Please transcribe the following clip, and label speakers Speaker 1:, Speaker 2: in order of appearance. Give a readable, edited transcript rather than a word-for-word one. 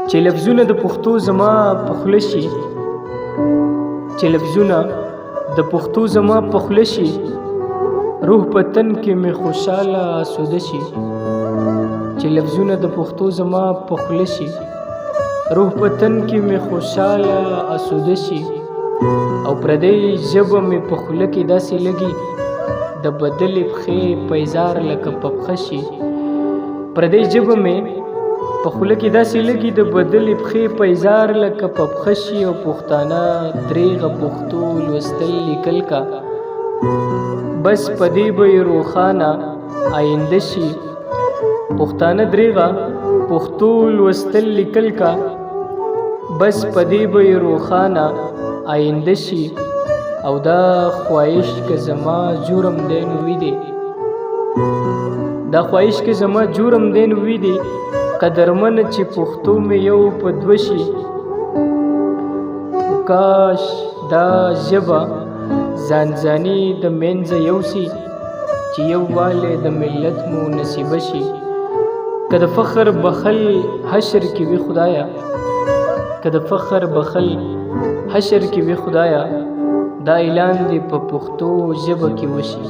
Speaker 1: چې لفظونه د پښتو زما په خوله شي، چې لفظونه د پښتو زما په خوله شي، روح په تن کې مې خوشاله آسوده شي. چې لفظونه د پښتو زما په خوله شي، روح په تن کې مې خوشاله آسوده شي. او پردی ژبه مې په خوله کې داسې لګي، د بدلې پښې پیزار لکه په پښه شي. پردی ژبه مې په خوله کې داسې لګي، د بدلې پښې پیزار لکه په پښه شي. او پښتانه دریغه پښتو لوستل لیکل کا، بس پدې به یې روښانه آینده شي. پښتانه دریغه پښتو لوستل لیکل کا، بس پدې به یې روښانه آینده شي. او دا خواهش که زما جرم دی نو وي دی، دا خواهش که زما جرم دی نو وي دی، قدرمن چې پښتو مې یو په دوه شي. کاش دا ژبه ځانځاني د منځه یوسي، چې یووالی د ملت مو نصیبه شي. که د فخر بخل حشر کې وي خدایا، که د فخر بخل حشر کې وي خدایا، دا اعلان دې په پښتو ژبه کې وشي.